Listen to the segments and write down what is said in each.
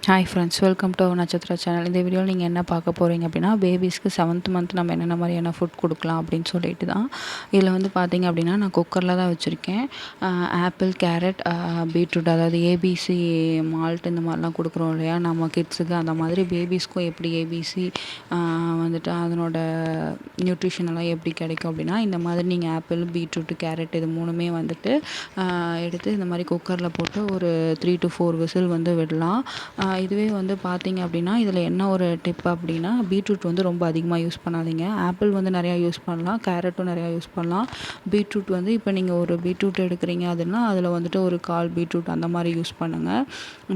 Hi friends, welcome to நட்சத்திர channel. இந்த வீடியோவில் நீங்கள் என்ன பார்க்க போகிறீங்க அப்படின்னா, பேபிஸ்க்கு 7th மந்த் நம்ம என்னென்ன மாதிரியான ஃபுட் கொடுக்கலாம் அப்படின்னு சொல்லிட்டு தான். இதில் வந்து பார்த்தீங்க அப்படின்னா, நான் குக்கரில் தான் வச்சுருக்கேன். ஆப்பிள், கேரட், பீட்ரூட், அதாவது ஏபிசி மால்ட் இந்த மாதிரிலாம் கொடுக்குறோம் இல்லையா நம்ம கிட்ஸுக்கு, அந்த மாதிரி பேபிஸ்க்கும் எப்படி ஏபிசி வந்துட்டு அதனோட நியூட்ரிஷன் எல்லாம் எப்படி கிடைக்கும் அப்படின்னா, இந்த மாதிரி நீங்கள் ஆப்பிள், பீட்ரூட்டு, கேரட் இது மூணுமே வந்துட்டு எடுத்து இந்த மாதிரி குக்கரில் போட்டு ஒரு 3 to 4 விசில் வந்து விடலாம். இதுவே வந்து பார்த்தீங்க அப்படின்னா, இதில் என்ன ஒரு டிப் அப்படின்னா, பீட்ரூட் வந்து ரொம்ப அதிகமாக யூஸ் பண்ணாதீங்க. ஆப்பிள் வந்து நிறையா யூஸ் பண்ணலாம், கேரட்டும் நிறையா யூஸ் பண்ணலாம். பீட்ரூட் வந்து இப்போ நீங்கள் ஒரு பீட்ரூட் எடுக்கிறீங்க அதுன்னா, அதில் வந்துட்டு ஒரு 1/4 பீட்ரூட் அந்த மாதிரி யூஸ் பண்ணுங்கள்.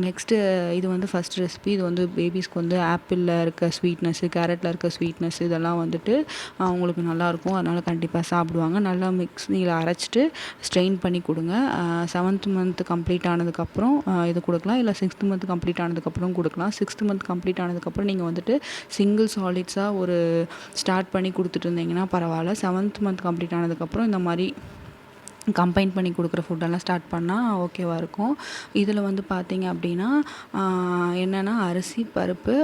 நெக்ஸ்ட்டு இது வந்து ஃபஸ்ட் ரெசிபி. இது வந்து பேபிஸ்க்கு வந்து ஆப்பிளில் இருக்க ஸ்வீட்னஸ்ஸு, கேரட்டில் இருக்க ஸ்வீட்னஸ் இதெல்லாம் வந்துட்டு அவங்களுக்கு நல்லாயிருக்கும். அதனால் கண்டிப்பாக சாப்பிடுவாங்க. நல்லா மிக்ஸியில் அரைச்சிட்டு ஸ்ட்ரெயின் பண்ணி கொடுங்க. 7th மந்த் கம்ப்ளீட் ஆனதுக்கப்புறம் இது கொடுக்கலாம், இல்லை 6th மந்த் கம்ப்ளீட் ஆனதுக்கப்புறம் கொடுக்கலாம். 6th மந்த் கம்ப்ளீட் ஆனதுக்கப்புறம் நீங்கள் வந்துட்டு சிங்கிள் சாலிட்ஸாக ஒரு ஸ்டார்ட் பண்ணி கொடுத்துட்டு இருந்தீங்கன்னா பரவாயில்ல. 7th மந்த் கம்ப்ளீட் ஆனதுக்கப்புறம் இந்த மாதிரி கம்பைன் பண்ணி கொடுக்குற ஃபுட்டெல்லாம் ஸ்டார்ட் பண்ணால் ஓகேவாக இருக்கும். இதில் வந்து பார்த்தீங்க அப்படின்னா என்னென்னா, அரிசி, பருப்பு,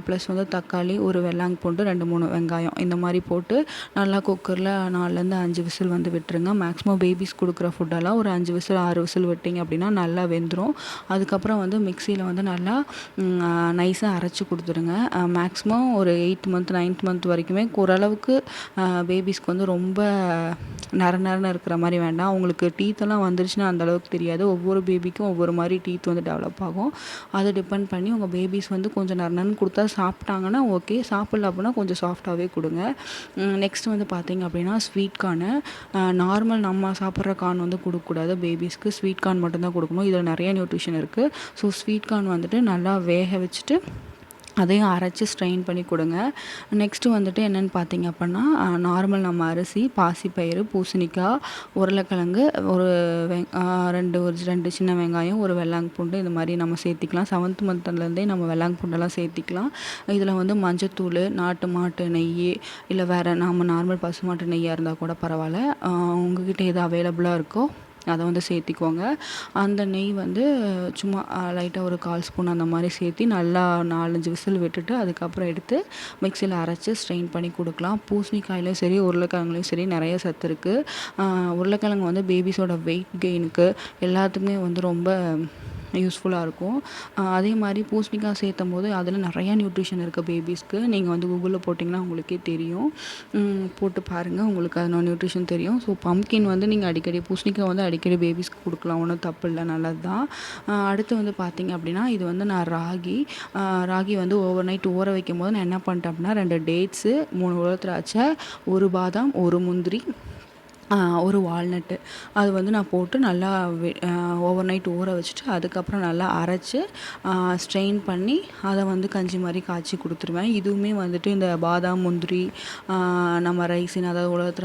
ப்ளஸ் வந்து தக்காளி, ஒரு வெள்ளாங்கப்பூண்டு, 2-3 வெங்காயம் இந்த மாதிரி போட்டு நல்லா குக்கரில் 4லேருந்து 5 விசில் வந்து விட்டுருங்க. மேக்ஸிமம் பேபிஸ் கொடுக்குற ஃபுட்டெல்லாம் ஒரு 5 விசில் 6 விசில் விட்டிங்க அப்படின்னா நல்லா வெந்துடும். அதுக்கப்புறம் வந்து மிக்சியில் வந்து நல்லா நைஸாக அரைச்சி கொடுத்துருங்க. மேக்ஸிமம் ஒரு 8th மந்த் 9th மந்த் வரைக்குமே ஓரளவுக்கு பேபிஸ்க்கு வந்து ரொம்ப நரன்னு இருக்கிற மாதிரி வேண்டாம். அவங்களுக்கு டீத்தெல்லாம் வந்துருச்சுன்னா அந்தளவுக்கு தெரியாது. ஒவ்வொரு பேபிக்கும் ஒவ்வொரு மாதிரி டீத் வந்து டெவலப் ஆகும். அதை டிபெண்ட் பண்ணி உங்கள் பேபிஸ் வந்து கொஞ்சம் நரன்னு கொடுத்தா சாப்பிட்டாங்கன்னா ஓகே, சாப்பிட்ல அப்படின்னா கொஞ்சம் சாஃப்டாகவே கொடுங்க. நெக்ஸ்ட் வந்து பார்த்திங்க அப்படின்னா, ஸ்வீட் கார்னு. நார்மல் நம்ம சாப்பிட்ற கார்ன் வந்து கொடுக்கக்கூடாது பேபிஸ்க்கு. ஸ்வீட் கார்ன் மட்டும்தான் கொடுக்கணும். இதில் நிறைய நியூட்ரிஷன் இருக்குது. ஸோ ஸ்வீட் கார்ன் வந்துட்டு நல்லா வேக வச்சுட்டு அதையும் அரைச்சி ஸ்ட்ரெயின் பண்ணி கொடுங்க. நெக்ஸ்ட்டு வந்துட்டு என்னென்னு பார்த்தீங்க அப்படின்னா, நார்மல் நம்ம அரிசி, பாசிப்பயிறு, பூசணிக்காய், உருளைக்கிழங்கு, ஒரு 2 சின்ன வெங்காயம், ஒரு வெள்ளாங்கப்பூண்டு இந்த மாதிரி நம்ம சேர்த்திக்கலாம். 7th மந்த்லேருந்தே நம்ம வெள்ளாங்கப்பூண்டெல்லாம் சேர்த்திக்கலாம். இதில் வந்து மஞ்சத்தூள், நாட்டு மாட்டு நெய், இல்லை வேறு நம்ம நார்மல் பசுமாட்டு நெய்யாக இருந்தால் கூட பரவாயில்ல. உங்கள்கிட்ட எது அவைலபிளாக இருக்கோ அதை வந்து சேர்த்திக்கோங்க. அந்த நெய் வந்து சும்மா லைட்டாக ஒரு 1/4 ஸ்பூன் அந்த மாதிரி சேர்த்தி நல்லா 4-5 விசில் விட்டுட்டு அதுக்கப்புறம் எடுத்து மிக்சியில் அரைச்சி ஸ்ட்ரெயின் பண்ணி கொடுக்கலாம். பூசணிக்காயிலையும் சரி, உருளைக்கிழங்குலையும் சரி நிறைய சத்து இருக்குது. உருளைக்கிழங்கு வந்து பேபிஸோட வெயிட் கெயினுக்கு எல்லாத்துக்குமே வந்து ரொம்ப யூஸ்ஃபுல்லாக இருக்கும். அதே மாதிரி பூசணிக்காய் சேர்த்தும் போது அதில் நிறையா நியூட்ரிஷன் இருக்குது பேபிஸ்க்கு. நீங்கள் வந்து கூகுளில் போட்டிங்கன்னா உங்களுக்கே தெரியும். போட்டு பாருங்கள், உங்களுக்கு அதனோட நியூட்ரிஷன் தெரியும். ஸோ பம்ப்கின் வந்து நீங்கள் அடிக்கடி பூசணிக்காய் வந்து அடிக்கடி பேபிஸ்க்கு கொடுக்கலாம், ஒன்றும் தப்பு இல்லை, நல்லது தான். அடுத்து வந்து பார்த்திங்க அப்படின்னா, இது வந்து நான் ராகி வந்து ஓவர் நைட் ஊற வைக்கும் போது நான் என்ன பண்ணிட்டேன் அப்படின்னா, 2 டேட்ஸு, 3 உலர் திராட்சை, 1 பாதாம், 1 முந்திரி, ஒரு வால்நட்டு அது வந்து நான் போட்டு நல்லா ஓவர் நைட் ஊற வச்சுட்டு அதுக்கப்புறம் நல்லா அரைச்சி ஸ்ட்ரெயின் பண்ணி அதை வந்து கஞ்சி மாதிரி காய்ச்சி கொடுத்துருவேன். இதுவுமே வந்துட்டு இந்த பாதாம், முந்திரி, நம்ம ரைசின், அதாவது உலர்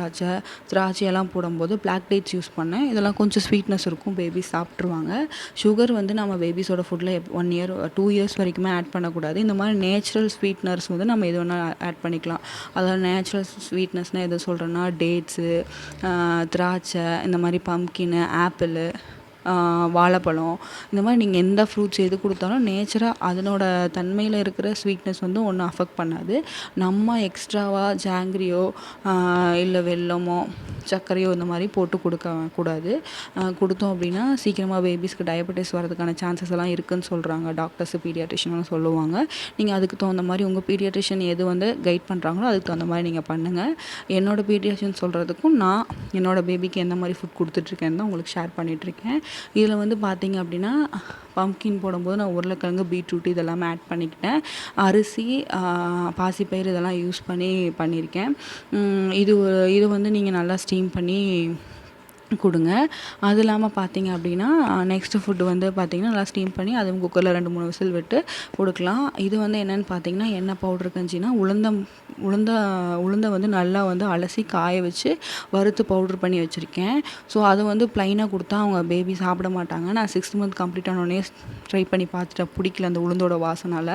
திராட்சையெல்லாம் போடும்போது பிளாக் டேட்ஸ் யூஸ் பண்ணேன். இதெல்லாம் கொஞ்சம் ஸ்வீட்னஸ் இருக்கும், பேபிஸ் சாப்பிட்ருவாங்க. சுகர் வந்து நம்ம பேபிஸோட ஃபுட்டில் 1 இயர் 2 இயர்ஸ் வரைக்குமே ஆட் பண்ணக்கூடாது. இந்த மாதிரி நேச்சுரல் ஸ்வீட்னர்ஸ் வந்து நம்ம எது வேணால் ஆட் பண்ணிக்கலாம். அதாவது நேச்சுரல் ஸ்வீட்னஸ்னால் எது சொல்கிறேன்னா, டேட்ஸு, திராட்சை, இந்த மாதிரி பம்ப்கின்னு, ஆப்பிளு, வாழைப்பழம், இந்த மாதிரி நீங்கள் எந்த ஃப்ரூட்ஸ் எது கொடுத்தாலும் நேச்சராக அதனோட தன்மையில் இருக்கிற ஸ்வீட்னஸ் வந்து ஒன்றும் அஃபெக்ட் பண்ணாது. நம்ம எக்ஸ்ட்ராவாக ஜாங்கிரியோ இல்லை வெல்லமோ சர்க்கரையோ இந்த மாதிரி போட்டு கொடுக்க கூடாது. கொடுத்தோம் அப்படின்னா சீக்கிரமாக பேபிஸ்க்கு டயபெட்டிஸ் வரதுக்கான சான்சஸ் எல்லாம் இருக்குதுன்னு சொல்கிறாங்க டாக்டர்ஸு, பீடியாட்ரிஷன்லாம் சொல்லுவாங்க. நீங்கள் அதுக்கு தகுந்த மாதிரி உங்கள் பீடியாட்ரிஷன் எது வந்து கைட் பண்ணுறாங்களோ அதுக்கு தகுந்த மாதிரி நீங்கள் பண்ணுங்கள். என்னோடய பீடியாட்ரிஷன் சொல்கிறதுக்கும் நான் என்னோடய பேபிக்கு எந்த மாதிரி ஃபுட் கொடுத்துட்ருக்கேன்னு தான் உங்களுக்கு ஷேர் பண்ணிகிட்ருக்கேன். இதில் வந்து பார்த்திங்க அப்படின்னா, பம்ப்கின் போடும்போது நான் உருளைக்கிழங்கு, பீட்ரூட் இதெல்லாமே ஆட் பண்ணிக்கிட்டேன். அரிசி, பாசிப்பயிறு இதெல்லாம் யூஸ் பண்ணியிருக்கேன். இது வந்து நீங்கள் நல்லா ஸ்டீம் பண்ணி கொடுங்க. அது இல்லாமல் பார்த்தீங்க அப்படின்னா, நெக்ஸ்ட்டு ஃபுட்டு வந்து பார்த்திங்கன்னா நல்லா ஸ்டீம் பண்ணி அதுவும் குக்கரில் 2-3 விசில் விட்டு கொடுக்கலாம். இது வந்து என்னென்னு பார்த்தீங்கன்னா, என்ன பவுட்ரு கஞ்சினா, உளுந்தை வந்து நல்லா வந்து அலசி காய வச்சு வறுத்து பவுட்ரு பண்ணி வச்சுருக்கேன். ஸோ அதை வந்து ப்ளைனாக கொடுத்தா அவங்க பேபி சாப்பிட மாட்டாங்க. நான் 6th மந்த் கம்ப்ளீட் ஆனோடனே ட்ரை பண்ணி பார்த்துட்டேன், பிடிக்கல அந்த உளுந்தோட வாசனால்.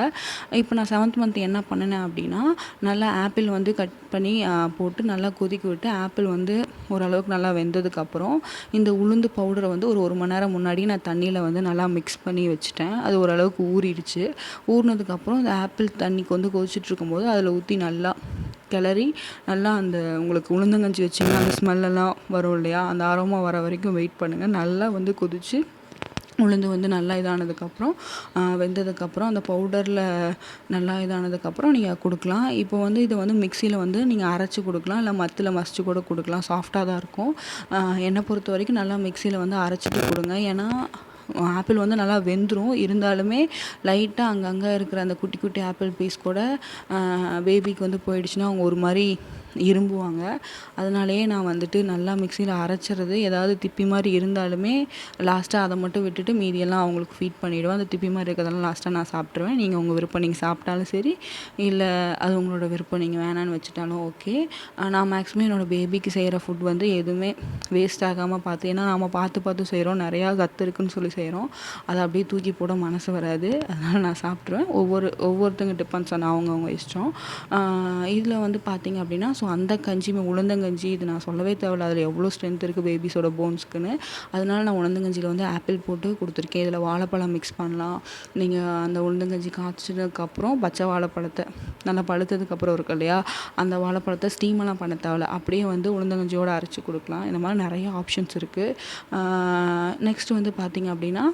இப்போ நான் 7th மந்த் என்ன பண்ணினேன் அப்படின்னா, நல்லா ஆப்பிள் வந்து கட் பண்ணி போட்டு நல்லா கொதிக்க விட்டு, ஆப்பிள் வந்து ஓரளவுக்கு நல்லா வெந்ததுக்கப்புறம் அப்புறம் இந்த உளுந்து பவுடரை வந்து ஒரு 1 மணி நேரம் முன்னாடி நான் தண்ணியில் வந்து நல்லா மிக்ஸ் பண்ணி வச்சுட்டேன். அது ஓரளவுக்கு ஊறிடுச்சு. ஊறினதுக்கப்புறம் இந்த ஆப்பிள் தண்ணி கொதிச்சுட்டு இருக்கும்போது அதில் ஊற்றி நல்லா கிளறி நல்லா அந்த உங்களுக்கு உளுந்தங்கஞ்சி வச்சிங்கன்னா அந்த ஸ்மெல்லெல்லாம் வரும் இல்லையா, அந்த அரோமா வர வரைக்கும் வெயிட் பண்ணுங்கள். நல்லா வந்து கொதிச்சு உளுந்து வந்து நல்லா இதானதுக்கப்புறம் வெந்ததுக்கப்புறம் அந்த பவுடரில் நல்லா இதானதுக்கப்புறம் நீங்கள் கொடுக்கலாம். இப்போ வந்து இதை வந்து மிக்சியில் வந்து நீங்கள் அரைச்சி கொடுக்கலாம், இல்லை மத்தில் மசிச்சு கூட கொடுக்கலாம். சாஃப்டாக தான் இருக்கும். என்னை பொறுத்த வரைக்கும் நல்லா மிக்சியில் வந்து அரைச்சிட்டு கொடுங்க. ஏன்னா ஆப்பிள் வந்து நல்லா வெந்துடும். இருந்தாலுமே லைட்டாக அங்கங்கே இருக்கிற அந்த குட்டி குட்டி ஆப்பிள் பீஸ் கூட பேபிக்கு வந்து போயிடுச்சுன்னா அவங்க ஒரு மாதிரி இரும்புவாங்க. அதனாலேயே நான் வந்துட்டு நல்லா மிக்சியில் அரைச்சிறது. ஏதாவது திப்பி மாதிரி இருந்தாலுமே லாஸ்ட்டாக அதை மட்டும் விட்டுட்டு மீதியெல்லாம் அவங்களுக்கு ஃபீட் பண்ணிவிடுவேன். அந்த திப்பி மாதிரி இருக்கிறதெல்லாம் லாஸ்ட்டாக நான் சாப்பிட்ருவேன். நீங்கள் உங்கள் விருப்பம், நீங்கள் சாப்பிட்டாலும் சரி, இல்லை அது உங்களோட விருப்பம், நீங்கள் வேணான்னு வச்சுட்டாலும் ஓகே. நான் மேக்ஸிமம் என்னோடய பேபிக்கு செய்கிற ஃபுட் வந்து எதுவுமே வேஸ்ட் ஆகாமல் பார்த்து, ஏன்னா நம்ம பார்த்து பார்த்து செய்கிறோம், நிறையா கற்று இருக்குன்னு சொல்லி செய்கிறோம். அதை அப்படியே தூக்கி போட மனசு வராது. அதனால் நான் சாப்பிட்ருவேன். ஒவ்வொருத்தங்க டிபெண்ட்ஸ் ஆன் அவங்கவுங்க இஷ்டம். இதில் வந்து பார்த்திங்க அப்படின்னா ஸோ அந்த கஞ்சியுமே உளுந்தங்கஞ்சி, இது நான் சொல்லவே தேவையில்ல, அதில் எவ்வளோ ஸ்ட்ரென்த் இருக்குது பேபிஸோட போன்ஸ்க்குன்னு. அதனால நான் உளுந்தங்கஞ்சியில் வந்து ஆப்பிள் போட்டு கொடுத்துருக்கேன். இதில் வாழைப்பழம் மிக்ஸ் பண்ணலாம். நீங்கள் அந்த உளுந்தங்கஞ்சி காய்ச்சதுக்கப்புறம் பச்சை வாழைப்பழத்தை நல்லா பழுத்ததுக்கப்புறம் இருக்கு இல்லையா, அந்த வாழைப்பழத்தை ஸ்டீமெல்லாம் பண்ண தேவையில்ல, அப்படியே வந்து உளுந்தங்கஞ்சியோடு அரைச்சி கொடுக்கலாம். இந்த மாதிரி நிறைய ஆப்ஷன்ஸ் இருக்குது. நெக்ஸ்ட் வந்து பார்த்திங்க அப்படின்னா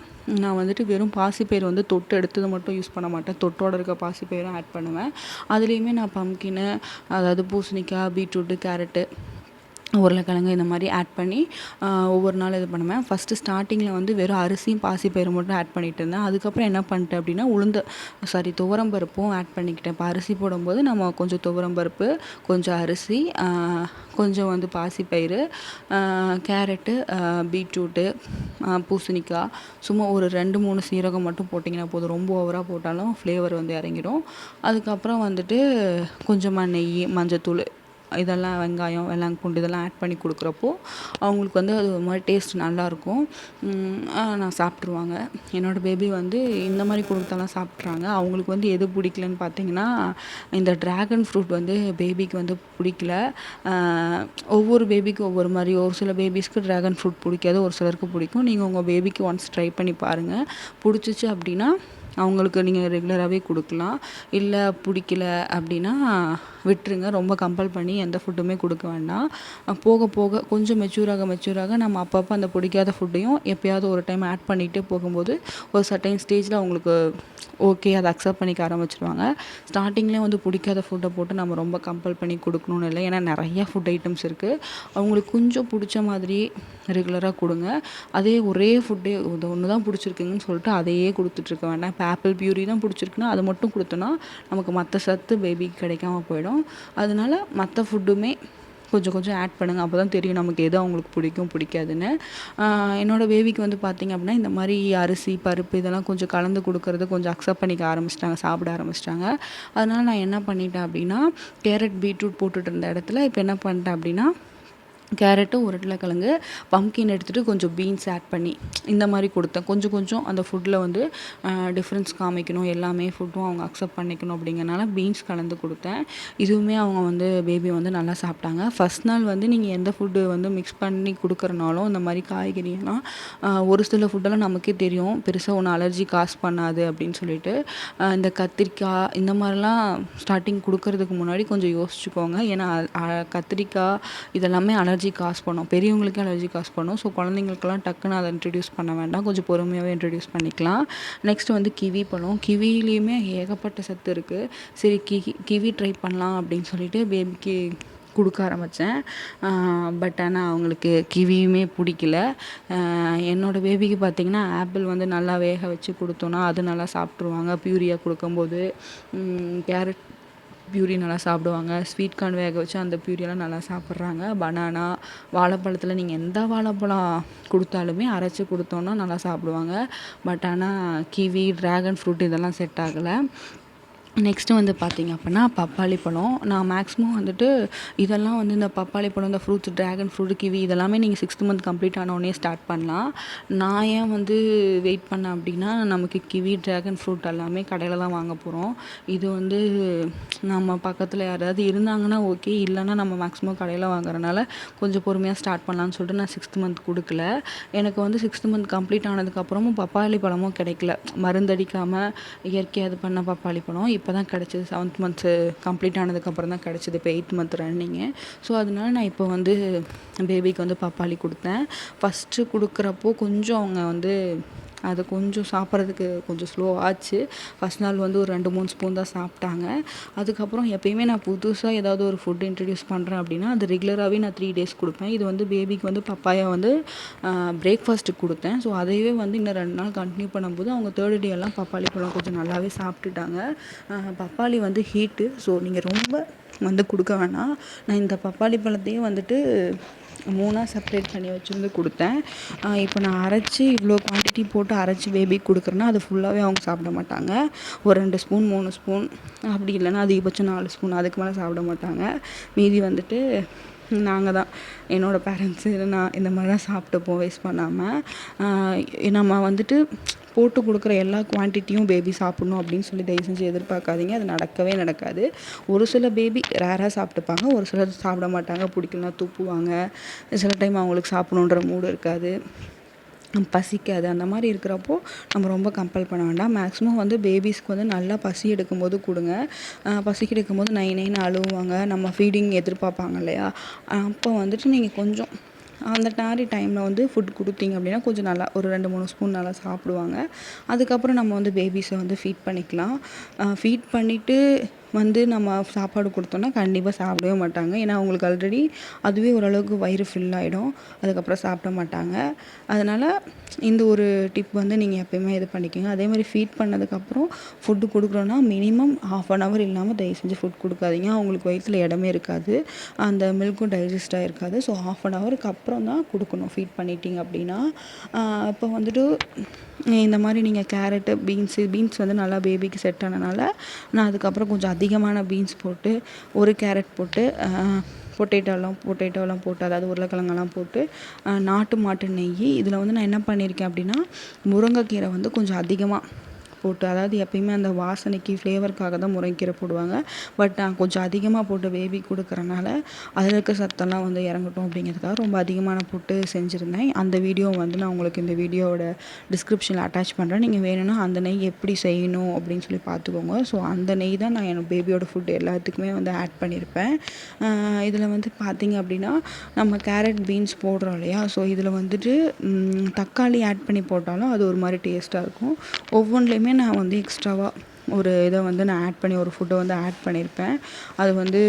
நான் வந்துட்டு வெறும் பாசிப்பயிறு வந்து தொட்டு எடுத்தது மட்டும் யூஸ் பண்ண மாட்டேன். தொட்டோடு இருக்க பாசிப்பயிரும் ஆட் பண்ணுவேன். அதுலேயுமே நான் பம்கின்னு, அதாவது பூசணிக்காய், பீட்ரூட்டு, கேரட்டு, உருளைக்கிழங்கு இந்த மாதிரி ஆட் பண்ணி ஒவ்வொரு நாள் இது பண்ணுவேன். ஃபஸ்ட்டு ஸ்டார்டிங்கில் வந்து வெறும் அரிசியும் பாசிப்பயிறு மட்டும் ஆட் பண்ணிகிட்டு இருந்தேன். அதுக்கப்புறம் என்ன பண்ணிட்டேன் அப்படின்னா துவரம்பருப்பும் ஆட் பண்ணிக்கிட்டேன். இப்போ அரிசி போடும்போது நம்ம கொஞ்சம் துவரம்பருப்பு, கொஞ்சம் அரிசி, கொஞ்சம் வந்து பாசிப்பயிறு, கேரட்டு, பீட்ரூட்டு, பூசணிக்காய், சும்மா ஒரு 2-3 சீரகம் மட்டும் போட்டிங்கன்னா போதும். ரொம்ப ஓவராக போட்டாலும் ஃப்ளேவர் வந்து இறங்கிடும். அதுக்கப்புறம் வந்துட்டு கொஞ்சமாக நெய், மஞ்சத்தூள், இதெல்லாம் வெங்காயம், வெள்ளாங்கப்பூண்டு இதெல்லாம் ஆட் பண்ணி கொடுக்குறப்போ அவங்களுக்கு வந்து அது ஒரு மாதிரி டேஸ்ட் நல்லாயிருக்கும். நான் சாப்பிட்ருவாங்க. என்னோடய பேபி வந்து இந்த மாதிரி கொடுத்தாலாம் சாப்பிட்றாங்க. அவங்களுக்கு வந்து எது பிடிக்கலன்னு பார்த்தீங்கன்னா, இந்த ட்ராகன் ஃப்ரூட் வந்து பேபிக்கு வந்து பிடிக்கல. ஒவ்வொரு பேபிக்கும் ஒவ்வொரு மாதிரி. ஒரு சில பேபிஸ்க்கு ட்ராகன் ஃப்ரூட் பிடிக்காது, ஒரு சிலருக்கு பிடிக்கும். நீங்கள் உங்கள் பேபிக்கு ஒன்ஸ் ட்ரை பண்ணி பாருங்கள். பிடிச்சிச்சு அப்படின்னா அவங்களுக்கு நீங்கள் ரெகுலராகவே கொடுக்கலாம். இல்லை பிடிக்கல அப்படின்னா விட்டுருங்க. ரொம்ப கம்பல் பண்ணி எந்த ஃபுட்டுமே கொடுக்க வேண்டாம். போக போக கொஞ்சம் மெச்சூராக நம்ம அப்பப்போ அந்த பிடிக்காத ஃபுட்டையும் எப்போயாவது ஒரு டைம் ஆட் பண்ணிகிட்டே போகும்போது ஒரு சர்டைன் ஸ்டேஜில் அவங்களுக்கு ஓகே, அதை அக்செப்ட் பண்ணிக்க ஆரம்பிச்சிடுவாங்க. ஸ்டார்டிங்லேயே வந்து பிடிக்காத ஃபுட்டை போட்டு நம்ம ரொம்ப கம்பல் பண்ணி கொடுக்கணுன்னு இல்லை. ஏன்னா நிறையா ஃபுட் ஐட்டம்ஸ் இருக்குது. அவங்களுக்கு கொஞ்சம் பிடிச்ச மாதிரி ரெகுலராக கொடுங்க. அதே ஒரே ஃபுட்டே இது ஒன்று தான் பிடிச்சிருக்குங்கன்னு சொல்லிட்டு அதையே கொடுத்துட்ருக்க வேண்டாம். இப்போ ஆப்பிள் பியூரி தான் பிடிச்சிருக்குன்னா அதை மட்டும் கொடுத்தோன்னா நமக்கு மற்ற சத்து பேபிக்கு கிடைக்காம போயிடும். அதனால மற்ற ஃபுட்டுமே கொஞ்சம் கொஞ்சம் ஆட் பண்ணுங்கள். அப்போ தான் தெரியும் நமக்கு எது அவங்களுக்கு பிடிக்கும் பிடிக்காதுன்னு. என்னோடய பேபிக்கு வந்து பார்த்திங்க அப்படின்னா இந்த மாதிரி அரிசி, பருப்பு இதெல்லாம் கொஞ்சம் கலந்து கொடுக்கறது கொஞ்சம் அக்செப்ட் பண்ணிக்க ஆரம்பிச்சிட்டாங்க, சாப்பிட ஆரம்பிச்சிட்டாங்க. அதனால் நான் என்ன பண்ணிட்டேன் அப்படின்னா, கேரட், பீட்ரூட் போட்டுட்டு இருந்த இடத்துல இப்போ என்ன பண்ணிட்டேன் அப்படின்னா, கேரட்டு, உருளைக்கிழங்கு, பம்கின் எடுத்துகிட்டு கொஞ்சம் பீன்ஸ் ஆட் பண்ணி இந்த மாதிரி கொடுத்தேன். கொஞ்சம் கொஞ்சம் அந்த ஃபுட்டில் வந்து டிஃப்ரென்ஸ் காமிக்கணும், எல்லாமே ஃபுட்டும் அவங்க அக்செப்ட் பண்ணிக்கணும் அப்படிங்கிறனால பீன்ஸ் கலந்து கொடுத்தேன். இதுவுமே அவங்க வந்து பேபி வந்து நல்லா சாப்பிட்டாங்க. ஃபஸ்ட் நாள் வந்து நீங்கள் எந்த ஃபுட்டு வந்து மிக்ஸ் பண்ணி கொடுக்குறனாலும் இந்த மாதிரி காய்கறிலாம் ஒரு சில ஃபுட்டெல்லாம் நமக்கே தெரியும் பெருசாக ஒன்றும் அலர்ஜி காஸ் பண்ணாது அப்படின்னு சொல்லிட்டு. இந்த கத்திரிக்காய் இந்த மாதிரிலாம் ஸ்டார்டிங் கொடுக்கறதுக்கு முன்னாடி கொஞ்சம் யோசிச்சுக்கோங்க. ஏன்னா கத்திரிக்காய் இதெல்லாமே அலர்ஜி காஸ் பண்ணும், பெரியவங்களுக்கே அலர்ஜி காஸ் பண்ணும். ஸோ குழந்தைங்களுக்கெல்லாம் டக்குன்னு அதை இன்ட்ரடியூஸ் பண்ண வேண்டாம், கொஞ்சம் பொறுமையாகவே இன்ட்ரடியூஸ் பண்ணிக்கலாம். நெக்ஸ்ட் வந்து கிவி பழம். கிவிலேயுமே ஏகப்பட்ட சத்து இருக்குது. சரி கிவி ட்ரை பண்ணலாம் அப்படின்னு சொல்லிட்டு பேபிக்கு கொடுக்க ஆரம்பித்தேன். பட் ஆனால் அவங்களுக்கு கிவியுமே பிடிக்கல. என்னோடய பேபிக்கு பார்த்திங்கன்னா ஆப்பிள் வந்து நல்லா வேக வச்சு கொடுத்தோன்னா அது நல்லா சாப்பிட்ருவாங்க. பியூரியாக கொடுக்கும்போது கேரட் பியூரி நல்லா சாப்பிடுவாங்க. ஸ்வீட் கார்ன் வேக வச்சு அந்த பியூரியெல்லாம் நல்லா சாப்பிட்றாங்க. பனானா, வாழைப்பழத்தில் நீங்கள் எந்த வாழைப்பழம் கொடுத்தாலுமே அரைச்சி கொடுத்தோன்னா நல்லா சாப்பிடுவாங்க. பட் ஆனால் கிவி, ட்ராகன் ஃப்ரூட் இதெல்லாம் செட் ஆகலை. நெக்ஸ்ட்டு வந்து பார்த்திங்க அப்படின்னா பப்பாளி பழம். நான் மேக்ஸிமம் வந்துட்டு இதெல்லாம் வந்து இந்த பப்பாளி பழம், இந்த ஃப்ரூட்ஸ், ட்ராகன் ஃப்ரூட், கிவி இதெல்லாமே நீங்கள் 6th மந்த் கம்ப்ளீட் ஆனோடனே ஸ்டார்ட் பண்ணலாம். நான் ஏன் வந்து வெயிட் பண்ணேன் அப்படின்னா, நமக்கு கிவி, ட்ராகன் ஃப்ரூட் எல்லாமே கடையில் தான் வாங்க போகிறோம். இது வந்து நம்ம பக்கத்தில் யாராவது இருந்தாங்கன்னா ஓகே, இல்லைன்னா நம்ம மேக்ஸிமம் கடையில் வாங்குறனால கொஞ்சம் பொறுமையாக ஸ்டார்ட் பண்ணலான்னு சொல்லிட்டு நான் 6th மந்த் கொடுக்கல. எனக்கு வந்து 6th மந்த் கம்ப்ளீட் ஆனதுக்கப்புறமும் பப்பாளி பழமும் கிடைக்கல. மருந்தடிக்காமல் இயற்கையாக இது பண்ண பப்பாளி பழம் இப்போ தான் கிடச்சிது. 7th மந்த்ஸு கம்ப்ளீட் ஆனதுக்கப்புறம் தான் கிடச்சிது. இப்போ 8th மந்த் ரன்னிங்கு. ஸோ அதனால நான் இப்போ வந்து பேபிக்கு வந்து பப்பாளி கொடுத்தேன். ஃபஸ்ட்டு கொடுக்குறப்போ கொஞ்சம் அவங்க வந்து அது கொஞ்சம் சாப்பிட்றதுக்கு கொஞ்சம் ஸ்லோ ஆச்சு. ஃபஸ்ட் நாள் வந்து ஒரு 2-3 ஸ்பூன் தான் சாப்பிட்டாங்க. அதுக்கப்புறம் எப்பயுமே நான் புதுசாக ஏதாவது ஒரு ஃபுட் இன்ட்ரடியூஸ் பண்ணுறேன் அப்படின்னா அது ரெகுலராகவே நான் 3 டேஸ் கொடுப்பேன். இது வந்து பேபிக்கு வந்து பப்பாயா வந்து பிரேக்ஃபாஸ்ட்டுக்கு கொடுத்தேன். ஸோ அதையே வந்து இன்னும் 2 நாள் கண்டினியூ பண்ணும்போது அவங்க 3rd டே எல்லாம் பப்பாளி பழம் கொஞ்சம் நல்லாவே சாப்பிட்டுட்டாங்க. பப்பாளி வந்து ஹீட்டு. ஸோ நீங்கள் ரொம்ப வந்து கொடுக்க வேணாம். நான் இந்த பப்பாளி பழத்தையும் வந்துட்டு 3ஆக செப்பரேட் பண்ணி வச்சுருந்து கொடுத்தேன். இப்போ நான் அரைச்சி இவ்வளோ குவான்டிட்டி போட்டு அரைச்சி பேபிக்கு கொடுக்குறேன்னா அது ஃபுல்லாகவே அவங்க சாப்பிட மாட்டாங்க. ஒரு 2 ஸ்பூன் 3 ஸ்பூன் அப்படி இல்லைன்னா அதிகபட்சம் 4 ஸ்பூன் அதுக்கு மேலே சாப்பிட மாட்டாங்க. மீதி வந்துட்டு நாங்கள் தான், என்னோடய பேரண்ட்ஸு நான் இந்த மாதிரி தான் சாப்பிட்டுப்போம் வேஸ்ட் பண்ணாமல். நம்ம வந்துட்டு போட்டு கொடுக்குற எல்லா குவான்டிட்டியும் பேபி சாப்பிட்ணும் அப்படின்னு சொல்லி தயவு செஞ்சு எதிர்பார்க்காதீங்க. அது நடக்கவே நடக்காது. ஒரு சில பேபி ரேராக சாப்பிட்டுப்பாங்க, ஒரு சிலர் சாப்பிட மாட்டாங்க, பிடிக்கலனா துப்புவாங்க. சில டைம் அவங்களுக்கு சாப்பிடணுன்ற மூடு இருக்காது, பசிக்காது. அந்த மாதிரி இருக்கிறப்போ நம்ம ரொம்ப கம்பல் பண்ண வேண்டாம். மேக்ஸிமம் வந்து பேபிஸ்க்கு வந்து நல்லா பசி எடுக்கும்போது கொடுங்க. பசி எடுக்கும்போது நை நைன்னு அழுவாங்க, நம்ம ஃபீடிங் எதிர்பார்ப்பாங்க இல்லையா? அப்போ வந்துட்டு நீங்கள் கொஞ்சம் அந்த மாதிரி டைமில் வந்து ஃபுட் கொடுத்தீங்க அப்படின்னா கொஞ்சம் நல்லா ஒரு 2-3 ஸ்பூன் நல்லா சாப்பிடுவாங்க. அதுக்கப்புறம் நம்ம வந்து பேபிஸை வந்து ஃபீட் பண்ணிக்கலாம். ஃபீட் பண்ணிவிட்டு வந்து நம்ம சாப்பாடு கொடுத்தோன்னா கண்டிப்பாக சாப்பிடவே மாட்டாங்க. ஏன்னா அவங்களுக்கு ஆல்ரெடி அதுவே ஓரளவுக்கு வயிறு ஃபில் ஆகிடும். அதுக்கப்புறம் சாப்பிட மாட்டாங்க. அதனால் இந்த ஒரு டிப் வந்து நீங்கள் எப்பயுமே இது பண்ணிக்கோங்க. அதே மாதிரி ஃபீட் பண்ணதுக்கப்புறம் ஃபுட்டு கொடுக்குறோன்னா மினிமம் 1/2 hour இல்லாமல் தயவு செஞ்சு ஃபுட் கொடுக்காதீங்க. அவங்களுக்கு வயிற்றில் இடமே இருக்காது, அந்த மில்க்கும் டைஜஸ்ட் ஆகிருக்காது. ஸோ 1/2 hourக்கு அப்புறம் தான் கொடுக்கணும் ஃபீட் பண்ணிட்டீங்க அப்படின்னா. இப்போ வந்துட்டு இந்த மாதிரி நீங்கள் கேரட்டு, பீன்ஸ் வந்து நல்லா பேபிக்கு செட் ஆனனால நான் அதுக்கப்புறம் கொஞ்சம் அதிகமான பீன்ஸ் போட்டு, ஒரு கேரட் போட்டு, பொட்டேட்டோலாம் போட்டு, அதாவது உருளைக்கிழங்கெல்லாம் போட்டு, நாட்டு மாட்டு நெய். இதில் வந்து நான் என்ன பண்ணியிருக்கேன் அப்படின்னா, முருங்கைக்கீரை வந்து கொஞ்சம் அதிகமாக போட்டு, அதாவது எப்பயுமே அந்த வாசனைக்கு ஃப்ளேவருக்காக தான் முருங்கைக்கீரை போடுவாங்க. பட் நான் கொஞ்சம் அதிகமாக போட்டு பேபி கொடுக்குறனால அதில் இருக்க சத்தெல்லாம் வந்து இறங்கட்டும் அப்படிங்கிறதுக்காக ரொம்ப அதிகமாக நான் போட்டு செஞ்சுருந்தேன். அந்த வீடியோ வந்து நான் உங்களுக்கு இந்த வீடியோவோட டிஸ்கிரிப்ஷனில் அட்டாச் பண்ணுறேன். நீங்கள் வேணும்னா அந்த நெய் எப்படி செய்யணும் அப்படின்னு சொல்லி பார்த்துக்கோங்க. ஸோ அந்த நெய் தான் நான் என் பேபியோட ஃபுட் எல்லாத்துக்குமே வந்து ஆட் பண்ணியிருப்பேன். இதில் வந்து பார்த்திங்க அப்படின்னா நம்ம கேரட், பீன்ஸ் போடுறோம் இல்லையா? ஸோ இதில் வந்துட்டு தக்காளி ஆட் பண்ணி போட்டாலும் அது ஒரு மாதிரி டேஸ்ட்டாக இருக்கும். ஒவ்வொன்றுலையுமே நான் வந்து எக்ஸ்ட்ராவாக ஒரு இதை வந்து நான் ஆட் பண்ணி ஒரு ஃபுட்டை வந்து ஆட் பண்ணியிருப்பேன். அது வந்து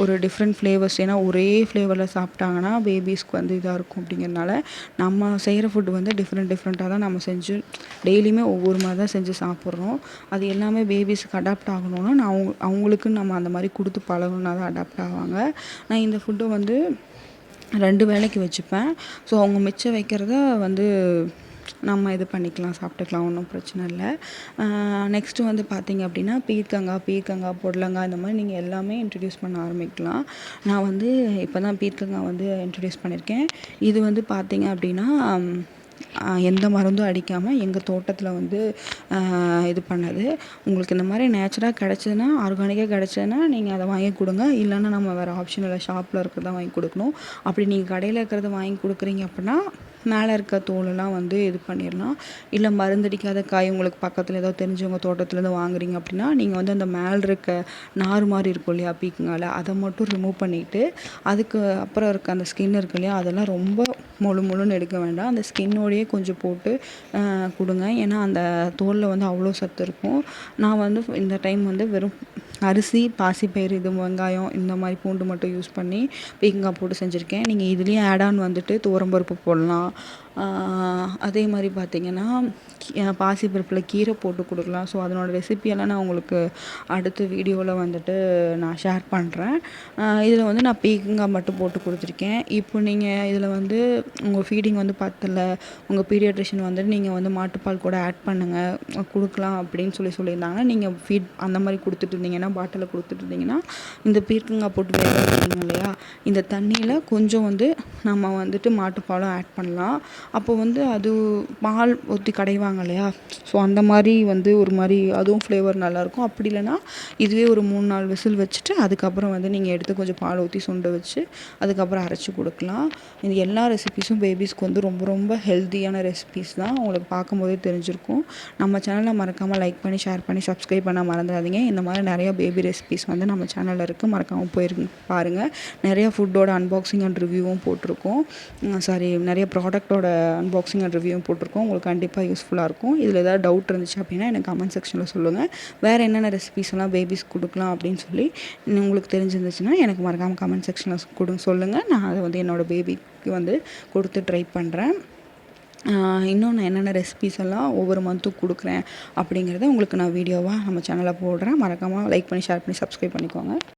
ஒரு டிஃப்ரெண்ட் ஃப்ளேவர்ஸ். ஏன்னா ஒரே ஃப்ளேவரில் சாப்பிட்டாங்கன்னா பேபிஸ்க்கு வந்து இதாக இருக்கும். அப்படிங்கிறனால நம்ம செய்கிற ஃபுட்டு வந்து டிஃப்ரெண்ட்டாக தான் நம்ம செஞ்சு டெய்லியுமே ஒவ்வொரு மாதிரி தான் செஞ்சு சாப்பிட்றோம். அது எல்லாமே பேபிஸ்க்கு அடாப்ட் ஆகணும்னா நான் அவங்களுக்கு நம்ம அந்த மாதிரி கொடுத்து பழகுனா தான் அடாப்ட் ஆவாங்க. நான் இந்த ஃபுட்டை வந்து 2 வேளைக்கு வச்சுப்பேன். ஸோ அவங்க மிச்சம் வைக்கிறத வந்து நம்ம இது பண்ணிக்கலாம், சாப்பிட்டுக்கலாம், ஒன்றும் பிரச்சனை இல்லை. நெக்ஸ்ட்டு வந்து பார்த்திங்க அப்படின்னா பீர்க்கங்காய், புடலங்காய் இந்த மாதிரி நீங்கள் எல்லாமே இன்ட்ரடியூஸ் பண்ண ஆரம்பிக்கலாம். நான் வந்து இப்போ தான் பீர்க்கங்காய் வந்து இன்ட்ரடியூஸ் பண்ணியிருக்கேன். இது வந்து பார்த்திங்க அப்படின்னா எந்த மருந்தும் அடிக்காமல் எங்கள் தோட்டத்தில் வந்து இது பண்ணது. உங்களுக்கு இந்த மாதிரி நேச்சுரலாக கிடச்சதுன்னா, ஆர்கானிக்காக கிடச்சதுன்னா நீங்கள் அதை வாங்கி கொடுங்க. இல்லைன்னா நம்ம வேறு ஆப்ஷன் இல்லை, ஷாப்பில் இருக்கிறத வாங்கி கொடுக்கணும். அப்படி நீங்கள் கடையில் இருக்கிறத வாங்கி கொடுக்குறீங்க அப்படின்னா மேலே இருக்க தோலெல்லாம் வந்து இது பண்ணிடலாம். இல்லை மருந்தடிக்காத காய் உங்களுக்கு பக்கத்தில் ஏதோ தெரிஞ்சவங்க தோட்டத்துலேருந்து வாங்குறீங்க அப்படின்னா நீங்கள் வந்து அந்த மேலே இருக்க நார் மாதிரி இருக்கும் இல்லையா பீக்கங்காயில், அதை மட்டும் ரிமூவ் பண்ணிவிட்டு அதுக்கு அப்புறம் இருக்க அந்த ஸ்கின் இருக்கு இல்லையா, அதெல்லாம் ரொம்ப முழுன்னு எடுக்க வேண்டாம். அந்த ஸ்கின்னோடையே கொஞ்சம் போட்டு கொடுங்க. ஏன்னா அந்த தோலில் வந்து அவ்வளோ சத்து இருக்கும். நான் வந்து இந்த டைம் வந்து வெறும் அரிசி, பாசிப்பயிறு, இது வெங்காயம், இந்த மாதிரி பூண்டு மட்டும் யூஸ் பண்ணி பீக்கங்காய் போட்டு செஞ்சுருக்கேன். நீங்கள் இதுலேயும் ஆட் ஆன் வந்துட்டு துவரம்பருப்பு போடலாம், அதே மாதிரி பார்த்திங்கன்னா பாசிப்பருப்பில் கீரை போட்டு கொடுக்கலாம். ஸோ அதனோட ரெசிபியெல்லாம் நான் உங்களுக்கு அடுத்த வீடியோவில் வந்துட்டு நான் ஷேர் பண்ணுறேன். இதில் வந்து நான் பீக்கங்காய் மட்டும் போட்டு கொடுத்துருக்கேன். இப்போ நீங்கள் இதில் வந்து உங்கள் ஃபீடிங் வந்து பத்தலை, உங்கள் பீடியாட்ரிஷியன் வந்துட்டு நீங்கள் வந்து மாட்டுப்பால் கூட ஆட் பண்ணுங்கள் கொடுக்கலாம் அப்படின்னு சொல்லியிருந்தாங்கன்னா, நீங்கள் ஃபீட் அந்த மாதிரி கொடுத்துட்டு இருந்தீங்கன்னா, பாட்டிலில் கொடுத்துட்டு இருந்தீங்கன்னா, இந்த பீர்க்கங்காய் போட்டு வேக வைக்கிறீங்க இல்லையா, இந்த தண்ணியில் கொஞ்சம் வந்து நம்ம வந்துட்டு மாட்டுப்பாலும் ஆட் பண்ணலாம். அப்போ வந்து அது பால் ஊற்றி கடைவாங்க இல்லையா, ஸோ அந்த மாதிரி வந்து ஒரு மாதிரி அதுவும் ஃப்ளேவர் நல்லாயிருக்கும். அப்படி இல்லைன்னா இதுவே ஒரு 3-4 விசில் வச்சுட்டு அதுக்கப்புறம் வந்து நீங்கள் எடுத்து கொஞ்சம் பால் ஊற்றி சுண்ட வச்சு அதுக்கப்புறம் அரைச்சி கொடுக்கலாம். இது எல்லா ரெசிபீஸும் பேபிஸ்க்கு வந்து ரொம்ப ரொம்ப ஹெல்த்தியான ரெசிபீஸ் தான். உங்களுக்கு பார்க்கும்போதே தெரிஞ்சிருக்கும். நம்ம சேனலை மறக்காமல் லைக் பண்ணி, ஷேர் பண்ணி, சப்ஸ்கிரைப் பண்ண மறந்துடாதீங்க. இந்த மாதிரி நிறையா பேபி ரெசிபீஸ் வந்து நம்ம சேனலில் இருக்குது. மறக்காமல் பாருங்கள். நிறையா ஃபுட்டோட அன்பாக்சிங் அண்ட் ரிவ்யூவும் போட்டிருக்கோம். நிறைய ப்ராடக்ட்டோட அன்பாக்சிங் அண்ட் ரிவ்யூவும் போட்டிருக்கோம். உங்களுக்கு கண்டிப்பாக யூஸ்ஃபுல்லாக இருக்கும். இதில் ஏதாவது டவுட் இருந்துச்சு அப்படின்னா எனக்கு கமெண்ட் செக்ஷனில் சொல்லுங்கள். வேறு என்னென்ன ரெசிபீஸ் எல்லாம் பேபிஸ் கொடுக்கலாம் அப்படின்னு சொல்லி உங்களுக்கு தெரிஞ்சிருந்துச்சுன்னா எனக்கு மறக்காமல் கமெண்ட் செக்ஷனில் சொல்லுங்கள். நான் அதை வந்து என்னோடய பேபிக்கு வந்து கொடுத்து ட்ரை பண்ணுறேன். இன்னும் நான் என்னென்ன ரெசிபீஸ் எல்லாம் ஒவ்வொரு மந்த்தும் கொடுக்குறேன் அப்படிங்கிறத உங்களுக்கு நான் வீடியோவாக நம்ம சேனலில் போடுறேன். மறக்காமல் லைக் பண்ணி, ஷேர் பண்ணி, சப்ஸ்கிரைப் பண்ணிக்கோங்க.